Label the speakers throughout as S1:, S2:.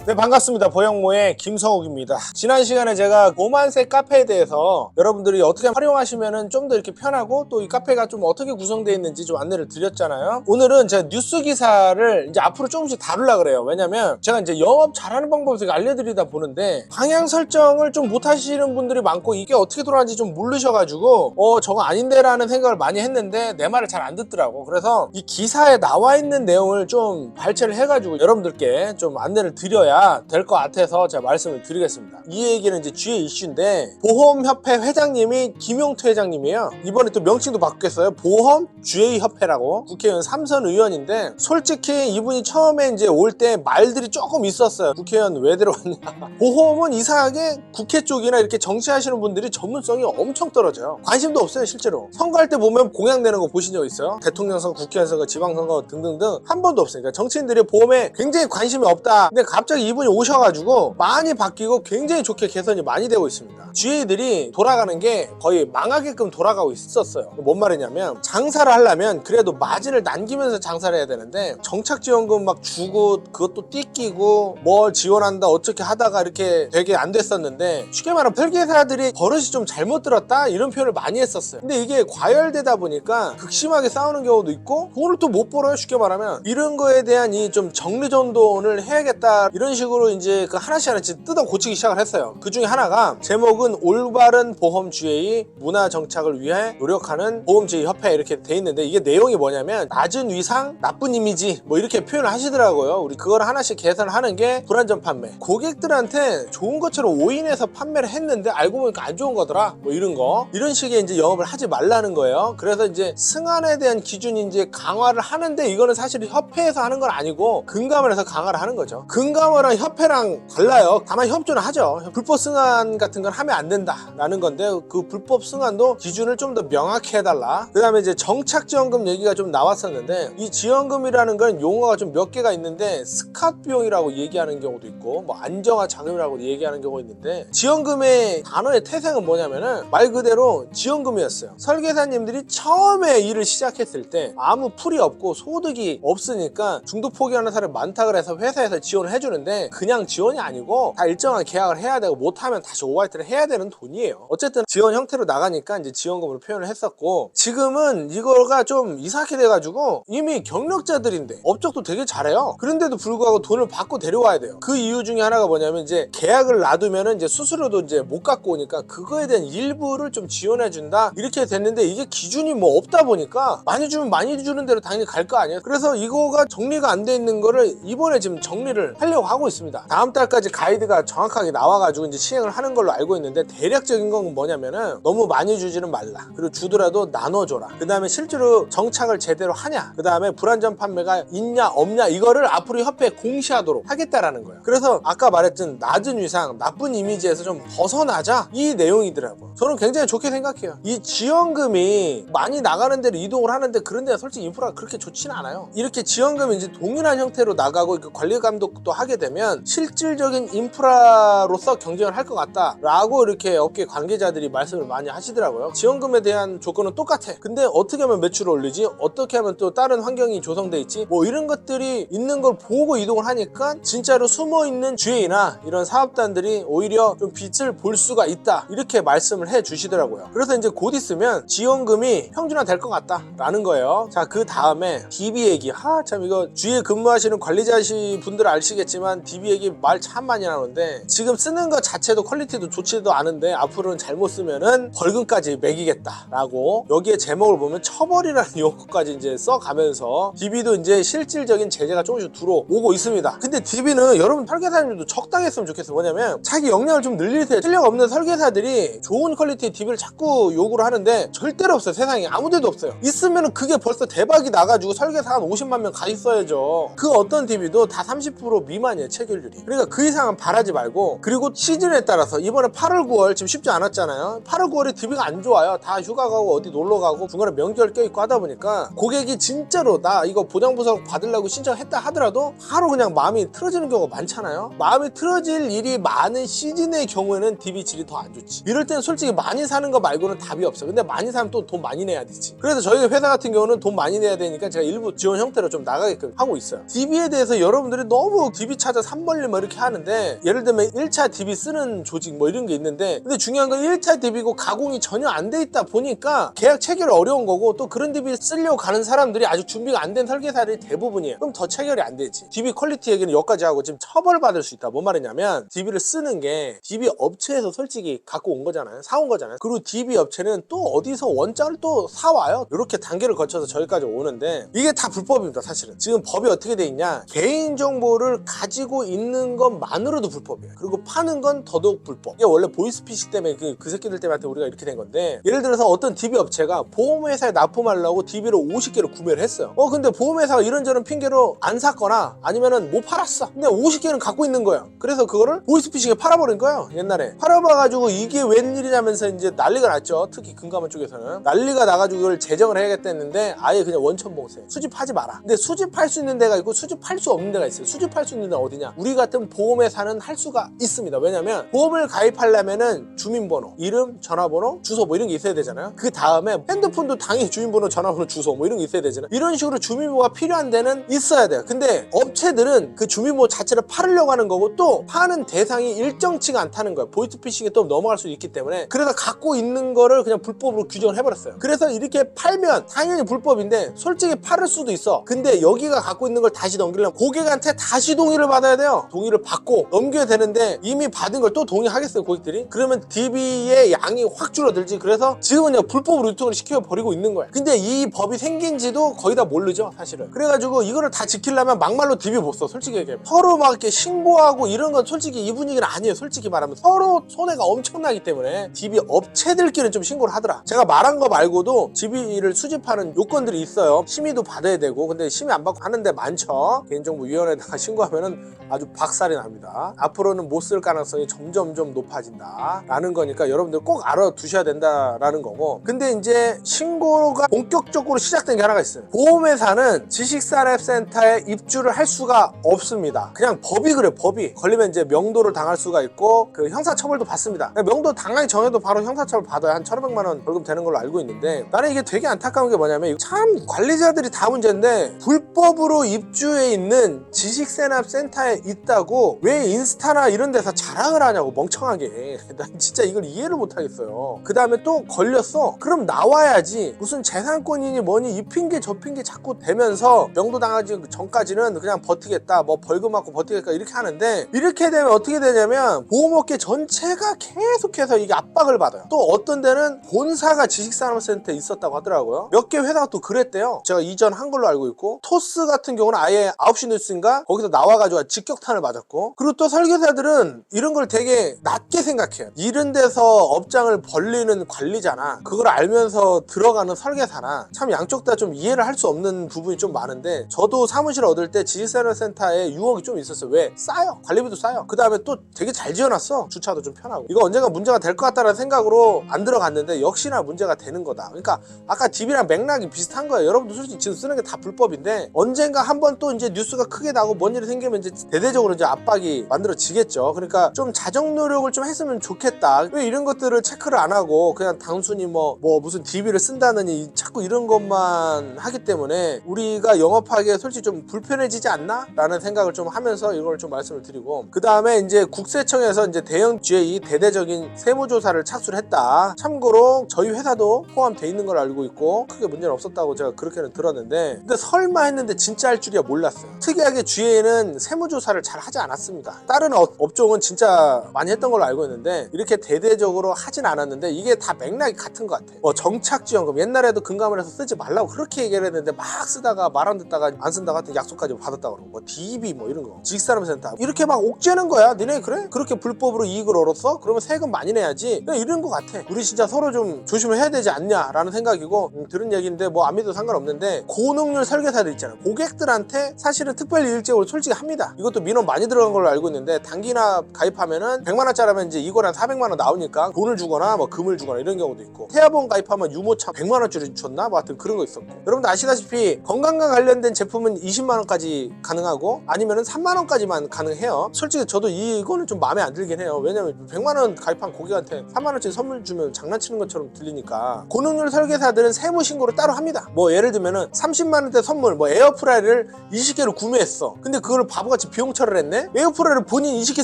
S1: 네, 반갑습니다. 보형모의 김성욱입니다. 지난 시간에 제가 보만색 카페에 대해서 여러분들이 어떻게 활용하시면 좀 더 이렇게 편하고 또 이 카페가 좀 어떻게 구성되어 있는지 좀 안내를 드렸잖아요. 오늘은 제가 뉴스 기사를 이제 앞으로 조금씩 다루려고 그래요. 왜냐면 제가 이제 영업 잘하는 방법을 제가 알려드리다 보는데 방향 설정을 좀 못하시는 분들이 많고 이게 어떻게 돌아가는지 좀 모르셔가지고 저거 아닌데 라는 생각을 많이 했는데 내 말을 잘 안 듣더라고. 그래서 이 기사에 나와 있는 내용을 좀 발췌를 해가지고 여러분들께 좀 안내를 드려야 될 것 같아서 제가 말씀을 드리겠습니다. 이 얘기는 이제 주의 이슈인데 보험협회 회장님이 김용태 회장님이에요. 이번에 또 명칭도 바뀌었어요. 보험주의협회라고. 국회의원 3선 의원인데 솔직히 이분이 처음에 이제 올 때 말들이 조금 있었어요. 국회의원 왜 들어왔냐. 보험은 이상하게 국회 쪽이나 이렇게 정치하시는 분들이 전문성이 엄청 떨어져요. 관심도 없어요. 실제로 선거할 때 보면 공약 내는 거 보신 적 있어요? 대통령 선거, 국회의원 선거, 지방선거 등등등 한 번도 없으니까 정치인들이 보험에 굉장히 관심이 없다. 근데 갑자기 이분이 오셔가지고 많이 바뀌고 굉장히 좋게 개선이 많이 되고 있습니다. GA들이 돌아가는 게 거의 망하게끔 돌아가고 있었어요. 뭔 말이냐면 장사를 하려면 그래도 마진을 남기면서 장사를 해야 되는데 정착지원금 막 주고 그것도 띠끼고 뭘 지원한다 어떻게 하다가 이렇게 되게 안 됐었는데 쉽게 말하면 설계사들이 버릇이 좀 잘못 들었다 이런 표현을 많이 했었어요. 근데 이게 과열되다 보니까 극심하게 싸우는 경우도 있고 돈을 또 못 벌어요. 쉽게 말하면 이런 거에 대한 이 좀 정리정돈을 해야겠다 이런 식으로 이제 그 하나씩 뜯어 고치기 시작을 했어요. 그 중에 하나가 제목은 올바른 보험주의 문화 정착을 위해 노력하는 보험주의협회 이렇게 돼 있는데 이게 내용이 뭐냐면 낮은 위상 나쁜 이미지 뭐 이렇게 표현을 하시더라고요. 우리 그걸 하나씩 개선을 하는 게 불안전 판매. 고객들한테 좋은 것처럼 오인해서 판매를 했는데 알고 보니까 안 좋은 거더라 뭐 이런 거 이런 식의 이제 영업을 하지 말라는 거예요. 그래서 이제 승안에 대한 기준이 이제 강화를 하는데 이거는 사실 협회에서 하는 건 아니고 금감을 해서 강화를 하는 거죠. 금감어랑 협회랑 달라요. 다만 협조는 하죠. 불법 승안 같은 건 하면 안 된다라는 건데 그 불법 승안도 기준을 좀 더 명확히 해달라. 그 다음에 이제 정착지원금 얘기가 좀 나왔었는데 이 지원금이라는 건 용어가 좀 몇 개가 있는데 스캇 비용이라고 얘기하는 경우도 있고 뭐 안정화 자금이라고 얘기하는 경우가 있는데 지원금의 단어의 태생은 뭐냐면은 말 그대로 지원금이었어요. 설계사님들이 처음에 일을 시작했을 때 아무 풀이 없고 소득이 없으니까 중도 포기하는 사람이 많다 그래서 회사에서 지원을 해주는데 그냥 지원이 아니고 다 일정한 계약을 해야 되고 못하면 다시 오바이트를 해야 되는 돈이에요. 어쨌든 지원 형태로 나가니까 이제 지원금으로 표현을 했었고 지금은 이거가 좀 이상하게 돼가지고 이미 경력자들인데 업적도 되게 잘해요. 그런데도 불구하고 돈을 받고 데려와야 돼요. 그 이유 중에 하나가 뭐냐면 이제 계약을 놔두면은 이제 수수료도 이제 못 갖고 오니까 그거에 대한 일부를 좀 지원해준다 이렇게 됐는데 이게 기준이 뭐 없다 보니까 많이 주면 많이 주는 대로 당연히 갈 거 아니에요. 그래서 이거가 정리가 안 돼 있는 거를 이번에 지금 정리를 하려고 하고 있습니다. 다음 달까지 가이드가 정확하게 나와가지고 이제 시행을 하는 걸로 알고 있는데 대략적인 건 뭐냐면은 너무 많이 주지는 말라. 그리고 주더라도 나눠줘라. 그 다음에 실제로 정착을 제대로 하냐. 그 다음에 불안전 판매가 있냐 없냐 이거를 앞으로 협회에 공시하도록 하겠다라는 거예요. 그래서 아까 말했던 낮은 위상 나쁜 이미지에서 좀 벗어나자 이 내용이더라고요. 저는 굉장히 좋게 생각해요. 이 지원금이 많이 나가는 데로 이동을 하는데 그런 데가 솔직히 인프라가 그렇게 좋지는 않아요. 이렇게 지원금이 이제 동일한 형태로 나가고 관리 감독도 하게 되면 실질적인 인프라로서 경쟁을 할 것 같다라고 이렇게 업계 관계자들이 말씀을 많이 하시더라고요. 지원금에 대한 조건은 똑같아. 근데 어떻게 하면 매출을 올리지? 어떻게 하면 또 다른 환경이 조성돼 있지? 뭐 이런 것들이 있는 걸 보고 이동을 하니까 진짜로 숨어있는 GA나 이런 사업단들이 오히려 좀 빛을 볼 수가 있다 이렇게 말씀을 해 주시더라고요. 그래서 이제 곧 있으면 지원금이 평준화 될 것 같다라는 거예요. 자, 그 다음에 DB 얘기. 참 이거 주위에 근무하시는 관리자시 분들 아시겠지만 DB 얘기 말 참 많이 나오는데 지금 쓰는 것 자체도 퀄리티도 좋지도 않은데 앞으로는 잘못 쓰면은 벌금까지 매기겠다라고 여기에 제목을 보면 처벌이라는 용어까지 이제 써가면서 DB도 이제 실질적인 제재가 조금씩 들어오고 있습니다. 근데 DB는 여러분 설계사님들도 적당히 했으면 좋겠어요. 뭐냐면 자기 역량을 좀 늘리세요. 실력 없는 설계사들이 좋은 퀄리티의 DB를 자꾸 요구를 하는데 절대로 없어요. 세상에 아무데도 없어요. 있으면 그게 벌써 대박이 나가지고 설계사 한 50만 명 가 있어야죠. 그 어떤 DB도 다 30% 미만이에요. 체결률이. 그러니까 그 이상은 바라지 말고 그리고 시즌에 따라서 이번에 8월 9월 지금 쉽지 않았잖아요. 8월 9월에 DB가 안 좋아요. 다 휴가 가고 어디 놀러 가고 중간에 명절 껴있고 하다 보니까 고객이 진짜로 나 이거 보장보상 받으려고 신청했다 하더라도 바로 그냥 마음이 틀어지는 경우가 많잖아요. 마음이 틀어질 일이 많은 시즌의 경우에는 DB 질이 더 안 좋지. 이럴 때는 솔직히 많이 사는 거 말고는 답이 없어. 근데 많이 사면 또 돈 많이 내야 되지. 그래서 저희 회사 같은 경우는 돈 많이 내야 되니까 제가 일부 지원 형태로 좀 나가게끔 하고 있어요. DB에 대해서 여러분들이 너무 DB 2차전 3벌림 뭐 이렇게 하는데, 예를 들면 1차 DB 쓰는 조직 뭐 이런 게 있는데, 근데 중요한 건 1차 DB고 가공이 전혀 안 돼 있다 보니까 계약 체결이 어려운 거고, 또 그런 DB 쓰려고 가는 사람들이 아직 준비가 안 된 설계사들이 대부분이에요. 그럼 더 체결이 안 되지. DB 퀄리티 얘기는 여기까지 하고 지금 처벌받을 수 있다. 뭔 말이냐면, DB를 쓰는 게 DB 업체에서 솔직히 갖고 온 거잖아요. 사온 거잖아요. 그리고 DB 업체는 또 어디서 원장을 또 사와요. 이렇게 단계를 거쳐서 저기까지 오는데, 이게 다 불법입니다. 사실은 지금 법이 어떻게 돼 있냐, 개인정보를 가지고 있는 것만으로도 불법이에요. 그리고 파는 건 더더욱 불법. 이게 원래 보이스피싱 때문에 그 새끼들 때문에 우리가 이렇게 된 건데, 예를 들어서 어떤 DB 업체가 보험회사에 납품하려고 DB를 50개를 구매를 했어요. 근데 보험회사가 이런저런 핑계로 안 샀거나 아니면은 못 팔았어. 근데 50개는 갖고 있는 거예요. 그래서 그거를 보이스피싱에 팔아버린 거예요. 옛날에 팔아봐가지고 이게 웬일이냐면서 이제 난리가 났죠. 특히 금감원 쪽에서는 난리가 나가지고 이걸 제정을 해야겠다 했는데, 아예 그냥 원천봉쇄, 수집하지 마라. 근데 수집할 수 있는 데가 있고 수집할 수 없는 데가 있어요. 수집할 수 있는 데는 어디냐, 우리 같은 보험회사는 할 수가 있습니다. 왜냐면 보험을 가입하려면은 주민번호, 이름, 전화번호, 주소 뭐 이런 게 있어야 되잖아요. 그 다음에 핸드폰도 당연히 주민번호, 전화번호, 주소 뭐 이런 게 있어야 되잖아요. 이런 식으로 주민번호가 필요한 데는 있어야 돼요. 근데 업체들은 그 주민번호 자체를 팔으려고 하는 거고, 또 파는 대상이 일정치가 않다는 거예요. 보이스피싱에 또 넘어갈 수 있기 때문에. 그래서 갖고 있는 거를 그냥 불법으로 규정을 해버렸어요. 그래서 이렇게 팔면 당연히 불법인데, 솔직히 팔을 수도 있어. 근데 여기가 갖고 있는 걸 다시 넘기려면 고객한테 다시 동의를 받아야 돼요. 동의를 받고 넘겨야 되는데, 이미 받은 걸 또 동의하겠어요, 고객들이? 그러면 DB의 양이 확 줄어들지. 그래서 지금은 그냥 불법으로 유통을 시켜버리고 있는 거야. 근데 이 법이 생긴지도 거의 다 모르죠, 사실은. 그래가지고 이거를 다 지키려면 막말로 DB 못 써. 솔직히 얘기해. 서로 막 이렇게 신고하고 이런 건 솔직히 이 분위기는 아니에요. 솔직히 말하면 서로 손해가 엄청나기 때문에 DB 업체들끼리는 좀 신고를 하더라. 제가 말한 거 말고도 DB를 수집하는 요건들이 있어요. 심의도 받아야 되고. 근데 심의 안 받고 하는 데 많죠. 개인정보위원회에다가 신고하면은 아주 박살이 납니다. 앞으로는 못 쓸 가능성이 점점점 높아진다 라는 거니까 여러분들 꼭 알아두셔야 된다라는 거고. 근데 이제 신고가 본격적으로 시작된 게 하나가 있어요. 보험회사는 지식산업센터에 입주를 할 수가 없습니다. 그냥 법이 그래요. 법이 걸리면 이제 명도를 당할 수가 있고, 그 형사처벌도 받습니다. 명도 당하기 전에도 바로 형사처벌 받아야 한 1,500만 원 벌금 되는 걸로 알고 있는데, 나는 이게 되게 안타까운 게 뭐냐면, 참 관리자들이 다 문제인데 불법으로 입주해 있는 지식산업센터에 있다고 왜 인스타나 이런 데서 자랑을 하냐고, 멍청하게. 난 진짜 이걸 이해를 못 하겠어요. 그 다음에 또 걸렸어. 그럼 나와야지. 무슨 재산권이니 뭐니 이 핑계 저 핑계 자꾸 대면서 명도 당하기 전까지는 그냥 버티겠다, 뭐 벌금 맞고 버티겠다 이렇게 하는데, 이렇게 되면 어떻게 되냐면 보험업계 전체가 계속해서 이게 압박을 받아요. 또 어떤 데는 본사가 지식산업센터에 있었다고 하더라고요. 몇 개 회사가 또 그랬대요. 제가 이전 한 걸로 알고 있고, 토스 같은 경우는 아예 9시 뉴스인가 거기서 나와가지고 직격탄을 맞았고, 그리고 또 설계사들은 이런 걸 되게 낮게 생각해요. 이런 데서 업장을 벌리는 관리자나 그걸 알면서 들어가는 설계사나, 참 양쪽 다 좀 이해를 할 수 없는 부분이 좀 많은데, 저도 사무실 얻을 때 지식산업센터에 유혹이 좀 있었어요. 왜? 싸요. 관리비도 싸요. 그 다음에 또 되게 잘 지어놨어. 주차도 좀 편하고. 이거 언젠가 문제가 될 것 같다는 생각으로 안 들어갔는데 역시나 문제가 되는 거다. 그러니까 아까 DB랑 맥락이 비슷한 거예요. 여러분도 솔직히 지금 쓰는 게 다 불법인데, 언젠가 한번 또 이제 뉴스가 크게 나고 뭔 일이 생기면 이제 대대적으로 이제 압박이 만들어지겠죠. 그러니까 좀 자정 노력을 좀 했으면 좋겠다. 왜 이런 것들을 체크를 안 하고 그냥 단순히 뭐 무슨 DB를 쓴다느니 자꾸 이런 것만 하기 때문에 우리가 영업하기에 솔직히 좀 불편해지지 않나? 라는 생각을 좀 하면서 이걸 좀 말씀을 드리고, 그 다음에 이제 국세청에서 이제 대형 GA 대대적인 세무조사를 착수를 했다. 참고로 저희 회사도 포함되어 있는 걸 알고 있고 크게 문제는 없었다고 제가 그렇게는 들었는데, 근데 설마 했는데 진짜 할 줄이야 몰랐어요. 특이하게 GA는 세무조사를 잘 하지 않았습니다. 다른 업종은 진짜 많이 했던 걸로 알고 있는데 이렇게 대대적으로 하진 않았는데, 이게 다 맥락이 같은 것 같아요. 뭐 정착지원금 옛날에도 금감원에서 쓰지 말라고 그렇게 얘기를 했는데, 막 쓰다가 말 안 듣다가 안 쓴다고 하여튼 약속까지 받았다고 그러고, 뭐 DB 뭐 이런 거, 지식산업센터 이렇게 막 옥죄는 거야. 니네 그래? 그렇게 불법으로 이익을 얻었어? 그러면 세금 많이 내야지. 그냥 이런 거 같아. 우리 진짜 서로 좀 조심을 해야 되지 않냐라는 생각이고, 들은 얘기인데 뭐 안 믿어도 상관없는데, 고능률 설계사들 있잖아요. 고객들한테 사실은 특별 일정을 솔직히 합니다. 이것도 민원 많이 들어간 걸로 알고 있는데, 단기나 가입하면은 100만 원짜리면 이제 이걸 한 400만 원 나오니까 돈을 주거나 뭐 금을 주거나 이런 경우도 있고, 태아보험 가입하면 유모차 100만 원짜리 줬나? 뭐 하여튼 그런 거 있었고, 여러분들 아시다시피 건강과 관련된 제품은 20만 원까지 가능하고 아니면은 3만 원까지만 가능해요. 솔직히 저도 이거는 좀 마음에 안 들긴 해요. 왜냐면 100만 원 가입한 고객한테 3만 원짜리 선물 주면 장난치는 것처럼 들리니까. 고능률 설계사들은 세무 신고를 따로 합니다. 뭐 예를 들면은 30만 원대 선물 뭐 에어프라이를 20개를 구매했어. 근데 그걸 바보같이 바보같이 비용 처리를 했네? 외국 프로를 본인 인식해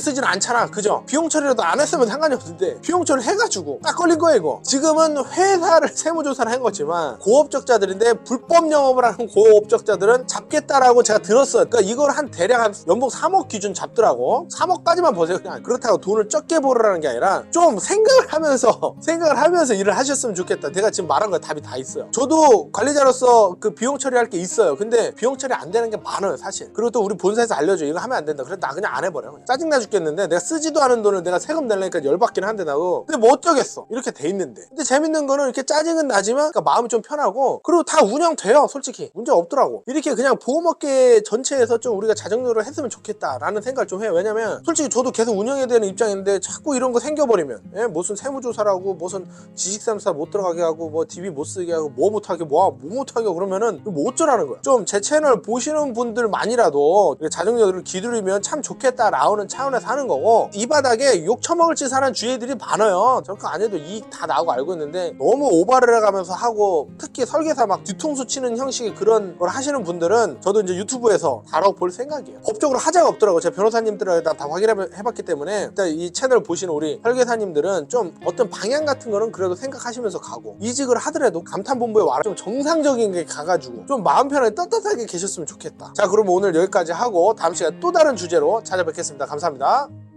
S1: 쓰지는 않잖아, 그죠? 비용 처리라도 안 했으면 상관이 없는데 비용 처리 해가지고 딱 걸린 거야 이거. 지금은 회사를 세무조사를 한 거지만 고업적자들인데 불법 영업을 하는 고업적자들은 잡겠다라고 제가 들었어요. 그러니까 이걸 한 대략 한 연봉 3억 기준 잡더라고. 3억까지만 버세요. 그냥 그렇다고 돈을 적게 벌으라는 게 아니라 좀 생각을 하면서 일을 하셨으면 좋겠다. 내가 지금 말한 거 답이 다 있어요. 저도 관리자로서 그 비용 처리할 게 있어요. 근데 비용 처리 안 되는 게 많아요, 사실. 그리고 또 우리 본사에서 알려줘. 이거 하면 안 된다. 그래 나 그냥 안 해버려. 그냥. 짜증나 죽겠는데 내가 쓰지도 않은 돈을 내가 세금 내려니까 열받긴 한데 나고. 근데 뭐 어쩌겠어. 이렇게 돼 있는데. 근데 재밌는 거는 이렇게 짜증은 나지만 그러니까 마음이 좀 편하고 그리고 다 운영돼요. 솔직히 문제 없더라고. 이렇게 그냥 보험업계 전체에서 좀 우리가 자정률을 했으면 좋겠다라는 생각을 좀 해요. 왜냐면 솔직히 저도 계속 운영해야 되는 입장인데 자꾸 이런 거 생겨버리면 무슨 세무조사라고 무슨 지식삼사 못 들어가게 하고 뭐 DB 못 쓰게 하고 뭐 못하게 뭐 못하게 하고 그러면은 뭐 어쩌라는 거야. 좀 제 채널 보시는 분들만이라도 자정률을 기울이면 참 좋겠다라는 차원에서 하는 거고 이 바닥에 욕 처먹을 짓 하는 주의들이 많아요. 저렇게 안 해도 이익 다 나오고 알고 있는데 너무 오바를 해가면서 하고 특히 설계사 막 뒤통수 치는 형식의 그런 걸 하시는 분들은 저도 이제 유튜브에서 다뤄볼 생각이에요. 법적으로 하자가 없더라고. 제가 변호사님들한테 다 확인해봤기 때문에 일단 이 채널 보시는 우리 설계사님들은 좀 어떤 방향 같은 거는 그래도 생각하시면서 가고 이직을 하더라도 감탄본부에 와라 좀 정상적인 게 가가지고 좀 마음 편하게 떳떳하게 계셨으면 좋겠다. 자, 그럼 오늘 여기까지 하고 다음 시간에 또 다른 주제로 찾아뵙겠습니다. 감사합니다.